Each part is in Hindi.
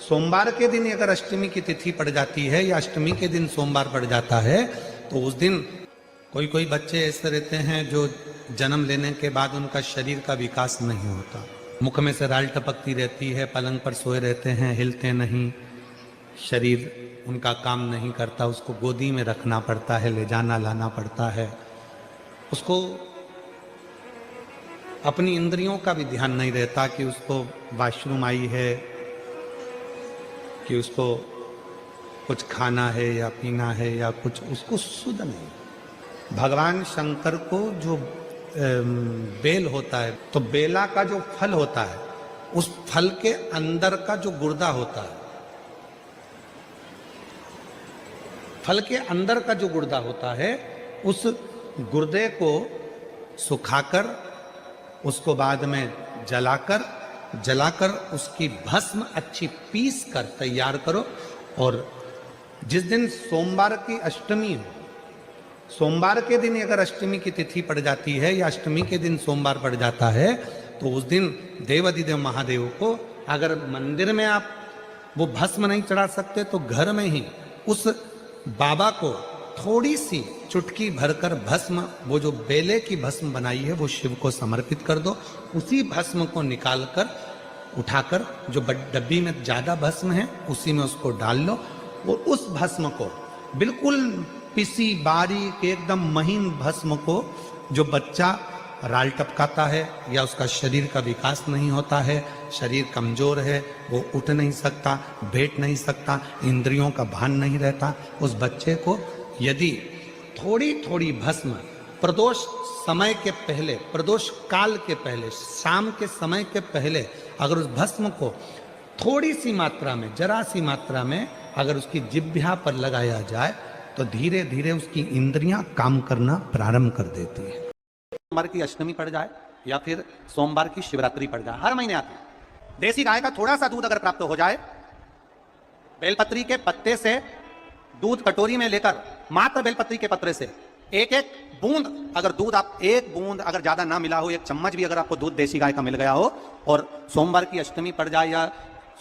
सोमवार के दिन अगर अष्टमी की तिथि पड़ जाती है या अष्टमी के दिन सोमवार पड़ जाता है तो उस दिन कोई कोई बच्चे ऐसे रहते हैं जो जन्म लेने के बाद उनका शरीर का विकास नहीं होता, मुख में से राल टपकती रहती है, पलंग पर सोए रहते हैं, हिलते नहीं, शरीर उनका काम नहीं करता, उसको गोदी में रखना पड़ता है, ले जाना लाना पड़ता है, उसको अपनी इंद्रियों का भी ध्यान नहीं रहता कि उसको वॉशरूम आई है, कि उसको कुछ खाना है या पीना है या कुछ, उसको सुध नहीं। भगवान शंकर को जो बेल होता है, तो बेला का जो फल होता है उस फल के अंदर का जो गुर्दा होता है, फल के अंदर का जो गुर्दा होता है, उस गुर्दे को सुखाकर उसको बाद में जलाकर उसकी भस्म अच्छी पीस कर तैयार करो। और जिस दिन सोमवार की अष्टमी हो, सोमवार के दिन अगर अष्टमी की तिथि पड़ जाती है या अष्टमी के दिन सोमवार पड़ जाता है तो उस दिन देवाधिदेव महादेव को, अगर मंदिर में आप वो भस्म नहीं चढ़ा सकते तो घर में ही उस बाबा को थोड़ी सी चुटकी भरकर भस्म, वो जो बेले की भस्म बनाई है वो शिव को समर्पित कर दो। उसी भस्म को निकालकर उठाकर जो डब्बी में ज्यादा भस्म है उसी में उसको डाल लो और उस भस्म को बिल्कुल पिसी बारीक एकदम महीन भस्म को, जो बच्चा राल टपकाता है या उसका शरीर का विकास नहीं होता है, शरीर कमजोर है, वो उठ नहीं सकता, बैठ नहीं सकता, इंद्रियों का भान नहीं रहता, उस बच्चे को यदि थोड़ी थोड़ी भस्म प्रदोष समय के पहले, प्रदोष काल के पहले, शाम के समय के पहले अगर उस भस्म को थोड़ी सी मात्रा में, जरा सी मात्रा में अगर उसकी जिह्वा पर लगाया जाए तो धीरे धीरे उसकी इंद्रियां काम करना प्रारंभ कर देती है। सोमवार की अष्टमी पड़ जाए या फिर सोमवार की शिवरात्रि पड़ जाए, हर महीने आती है। देसी गाय का थोड़ा सा दूध अगर प्राप्त हो जाए, बेलपत्री के पत्ते से दूध कटोरी में लेकर, मात्र बेलपत्री के पत्रे से एक एक बूंद, अगर दूध आप एक बूंद अगर ज्यादा ना मिला हो, एक चम्मच भी अगर आपको दूध देसी गाय का मिल गया हो और सोमवार की अष्टमी पड़ जाए या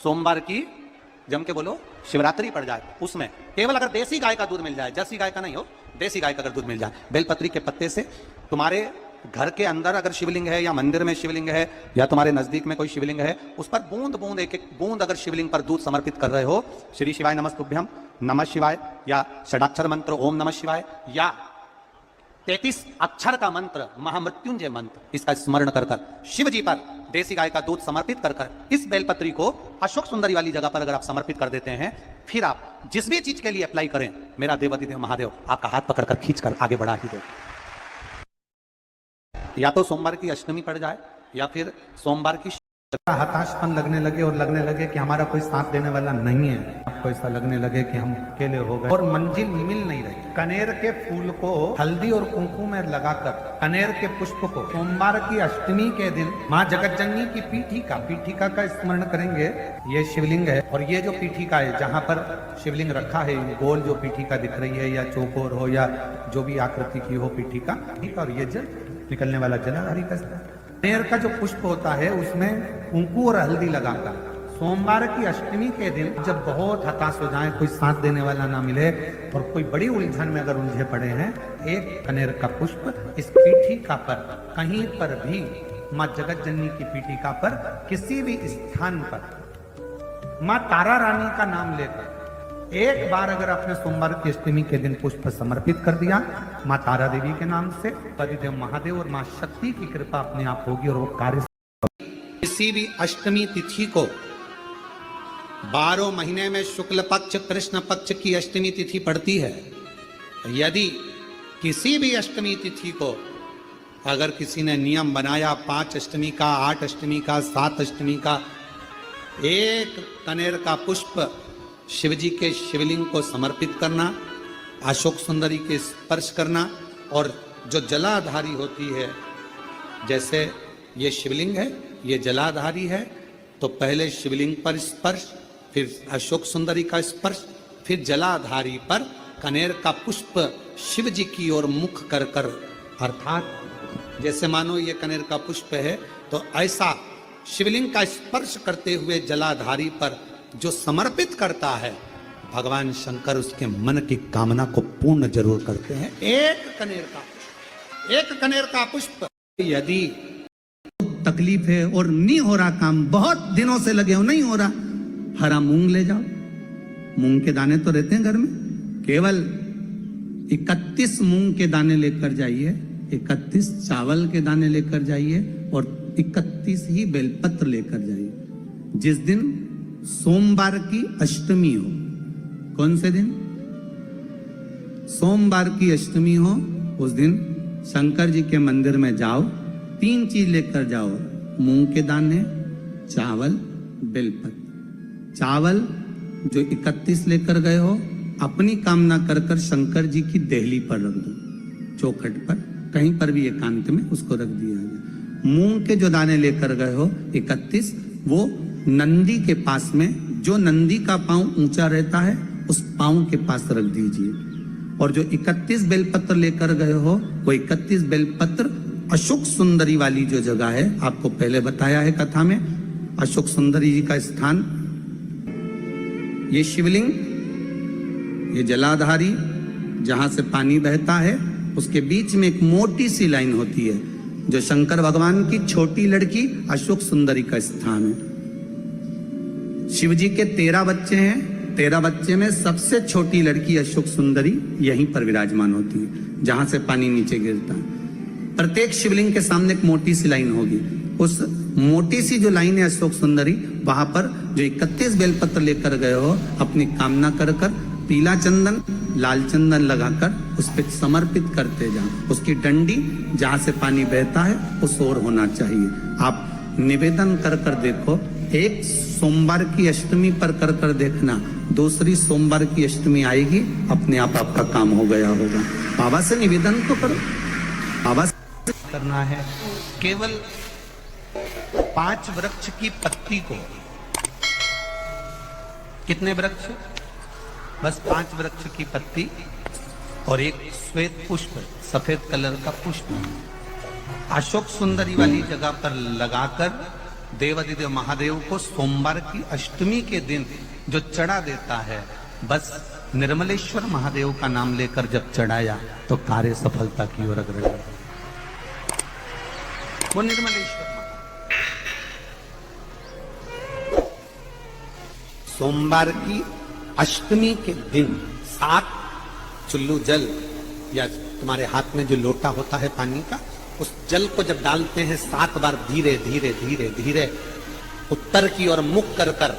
सोमवार की, जम के बोलो, शिवरात्रि पड़ जाए, उसमें केवल अगर देसी गाय का दूध मिल जाए, जर्सी गाय का नहीं हो, देसी गाय का अगर दूध मिल जाए, बेलपत्री के पत्ते से, तुम्हारे घर के अंदर अगर शिवलिंग है या मंदिर में शिवलिंग है या तुम्हारे नजदीक में कोई शिवलिंग है, उस पर बूंद बूंद एक एक बूंद अगर शिवलिंग पर दूध समर्पित कर रहे हो, श्री शिवाय नमस्तुभ्यम, नमः शिवाय या षडाक्षर मंत्र ओम नमः शिवाय या 33 अक्षर का मंत्र महामृत्युंजय मंत्र, इसका स्मरण कर कर शिव जी पर देसी गाय का दूध समर्पित कर कर इस बेलपत्री को अशोक सुंदरी वाली जगह पर अगर आप समर्पित कर देते हैं, फिर आप जिस भी चीज के लिए अप्लाई करें, मेरा देवाधिदेव महादेव आपका हाथ पकड़कर खींचकर आगे बढ़ा ही दे। या तो सोमवार की अष्टमी पड़ जाए या फिर सोमवार की, हताशपन लगने लगे और लगने लगे कि हमारा कोई साथ देने वाला नहीं है, आपको ऐसा लगने लगे कि हम अकेले हो गए और मंजिल मिल नहीं रही। कनेर के फूल को हल्दी और कुंकुम में लगाकर, कनेर के पुष्प को सोमवार की अष्टमी के दिन माँ जगतजननी की पीठिका का स्मरण करेंगे। ये शिवलिंग है और ये जो पीठिका है, जहाँ पर शिवलिंग रखा है, गोल जो पीठिका दिख रही है या चौकोर हो या जो भी आकृति की हो पीठिका, और ये जल निकलने वाला जलाधारी का कनेर का जो पुष्प होता है उसमें कुंकू और हल्दी लगाकर सोमवार की अष्टमी के दिन जब बहुत हताश हो जाए, कोई साथ देने वाला ना मिले और कोई बड़ी उलझन में अगर उलझे पड़े हैं, एक कनेर का पुष्प इस पीठिका पर, कहीं पर भी माँ जगतजननी की पीठिका पर किसी भी स्थान पर माँ तारा रानी का नाम लेकर एक बार अगर आपने सोमवार की अष्टमी के दिन पुष्प समर्पित कर दिया माँ तारा देवी के नाम से, देव महादेव और माँ शक्ति की कृपा अपने आप होगी और वो कार्य। किसी भी अष्टमी तिथि को 12 महीने में शुक्ल पक्ष कृष्ण पक्ष की अष्टमी तिथि पड़ती है। यदि किसी भी अष्टमी तिथि को अगर किसी ने नियम बनाया 5 अष्टमी का, 8 अष्टमी का, 7 अष्टमी का, एक कनेर का पुष्प शिवजी के शिवलिंग को समर्पित करना, अशोक सुंदरी के स्पर्श करना, और जो जलाधारी होती है, जैसे ये शिवलिंग है, ये जलाधारी है, तो पहले शिवलिंग पर स्पर्श, फिर अशोक सुंदरी का स्पर्श, फिर जलाधारी पर कनेर का पुष्प शिव जी की ओर मुख कर कर, अर्थात जैसे मानो ये कनेर का पुष्प है तो ऐसा शिवलिंग का स्पर्श करते हुए जलाधारी पर जो समर्पित करता है भगवान शंकर उसके मन की कामना को पूर्ण जरूर करते हैं। एक कनेर का पुष्प यदि तकलीफ है और नहीं हो रहा काम, बहुत दिनों से लगे हो नहीं हो रहा, हरा मूंग ले जाओ। मूंग के दाने तो रहते हैं घर में, केवल 31 मूंग के दाने लेकर जाइए, 31 चावल के दाने लेकर जाइए और 31 ही बेलपत्र लेकर जाइए। जिस दिन सोमवार की अष्टमी हो, कौन से दिन? सोमवार की अष्टमी हो, उस दिन शंकर जी के मंदिर में जाओ, 3 चीज लेकर जाओ, मूंग के दाने, चावल, बेलपत्र। चावल जो 31 लेकर गए हो, अपनी कामना कर कर शंकर जी की देहली पर रख दो, चौखट पर, कहीं पर भी एकांत में उसको रख दिया गया। मूंग के जो दाने लेकर गए हो 31, वो नंदी के पास में, जो नंदी का पांव ऊंचा रहता है उस पांव के पास रख दीजिए। और जो 31 बेलपत्र लेकर गए हो, वो 31 बेलपत्र अशोक सुंदरी वाली जो जगह है, आपको पहले बताया है कथा में, अशोक सुंदरी जी का स्थान, ये शिवलिंग, ये जलाधारी जहां से पानी बहता है, उसके बीच में एक मोटी सी लाइन होती है, जो शंकर भगवान की छोटी लड़की अशोक सुंदरी का स्थान है। शिव जी के 13 बच्चे हैं, 13 बच्चे में सबसे छोटी लड़की अशोक सुंदरी यहीं पर विराजमान होती है, जहां से पानी नीचे गिरता है। प्रत्येक शिवलिंग के सामने एक मोटी सी लाइन होगी, उस मोटी सी जो लाइन है अशोक सुंदरी, वहां पर जो 31 बेलपत्र लेकर गए हो, अपनी कामना कर कर पीला चंदन, लाल चंदन लगाकर उस पर समर्पित करते जाओ। उसकी डंडी जहां से पानी बहता है उस ओर होना चाहिए। आप निवेदन कर कर देखो, एक सोमवार की अष्टमी पर कर कर देखना, दूसरी सोमवार की अष्टमी आएगी, अपने आप आपका काम हो गया होगा। बाबा से निवेदन तो करो, बाबा से करना है। केवल 5 वृक्ष की पत्ती को, कितने वृक्ष? बस 5 वृक्ष की पत्ती और एक श्वेत पुष्प, सफेद कलर का पुष्प अशोक सुंदरी वाली जगह पर लगाकर देवादिदेव महादेव को सोमवार की अष्टमी के दिन जो चढ़ा देता है, बस निर्मलेश्वर महादेव का नाम लेकर जब चढ़ाया तो कार्य सफलता की ओर अग्रसर। वो निर्मलेश्वर सोमवार की अष्टमी के दिन 7 चुल्लू जल या तुम्हारे हाथ में जो लोटा होता है पानी का, उस जल को जब डालते हैं 7 बार धीरे धीरे धीरे धीरे उत्तर की ओर मुख कर कर,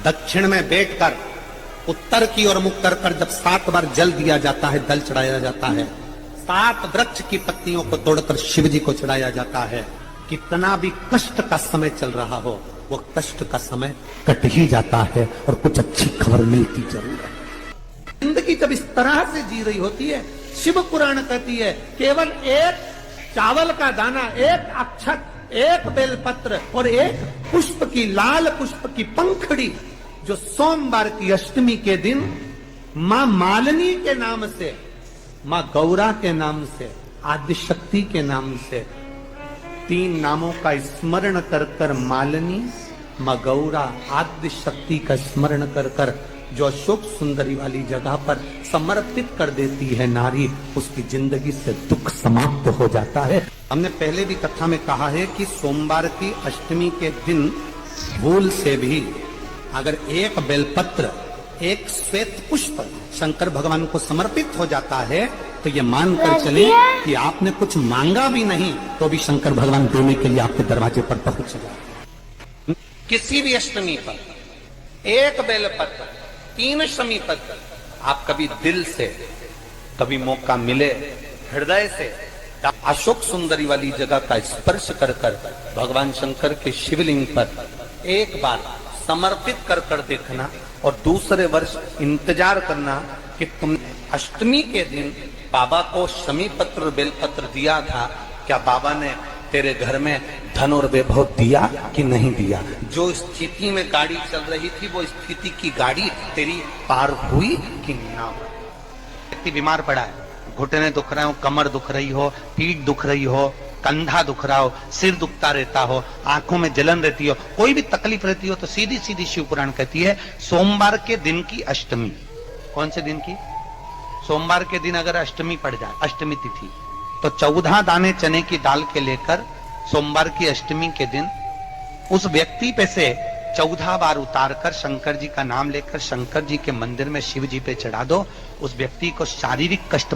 दक्षिण में बैठकर उत्तर की ओर मुख कर कर जब 7 बार जल दिया जाता है, दल चढ़ाया जाता है, 7 वृक्ष की पत्तियों को तोड़कर शिव जी को चढ़ाया जाता है। कितना भी कष्ट का समय चल रहा हो, वो कष्ट का समय कट ही जाता है और कुछ अच्छी खबर मिलती जरूर है। जिंदगी जब इस तरह से जी रही होती है, शिव पुराण कहती है, केवल एक चावल का दाना, एक अक्षत, एक बेलपत्र और एक पुष्प की, लाल पुष्प की पंखड़ी, जो सोमवार की अष्टमी के दिन मां मालिनी के नाम से, मां गौरा के नाम से, आदिशक्ति के नाम से, 3 नामों का स्मरण कर कर, मालिनी, मां गौरा, आदिशक्ति का स्मरण कर कर जो अशोक सुंदरी वाली जगह पर समर्पित कर देती है नारी, उसकी जिंदगी से दुख समाप्त हो जाता है। हमने पहले भी कथा में कहा है कि सोमवार की अष्टमी के दिन भूल से भी अगर एक बेलपत्र, एक श्वेत पुष्प शंकर भगवान को समर्पित हो जाता है, तो ये मानकर चले कि आपने कुछ मांगा भी नहीं तो भी शंकर भगवान देने के लिए आपके दरवाजे पर पहुंच जाए। किसी भी अष्टमी पर एक बेलपत्र, 3 शमी पत्र, आप कभी दिल से, कभी मौका मिले हृदय से अशोक सुंदरी वाली जगह का स्पर्श कर कर भगवान शंकर के शिवलिंग पर एक बार समर्पित कर कर देखना, और दूसरे वर्ष इंतजार करना कि तुम अष्टमी के दिन बाबा को शमी पत्र बेलपत्र दिया था, क्या बाबा ने तेरे घर में धन और वैभव दिया कि नहीं दिया? जो स्थिति में गाड़ी चल रही थी, वो स्थिति की गाड़ी तेरी पार हुई कि ना? व्यक्ति बीमार पड़ा है, घुटने दुख रहे हो, कमर दुख रही हो, पीठ दुख रही हो, कंधा दुख रहा हो, सिर दुखता रहता हो, आंखों में जलन रहती हो, कोई भी तकलीफ रहती हो, तो सीधी सीधी शिव पुराण कहती है सोमवार के दिन की अष्टमी। कौन से दिन की? सोमवार के दिन अगर अष्टमी पड़ जाए, अष्टमी तिथि, तो 14 दाने चने की दाल के लेकर सोमवार की अष्टमी के दिन उस व्यक्ति पे से 14 बार उतारकर शंकर जी का नाम लेकर शंकर जी के मंदिर में शिव जी पे चढ़ा दो। उस व्यक्ति को शारीरिक कष्ट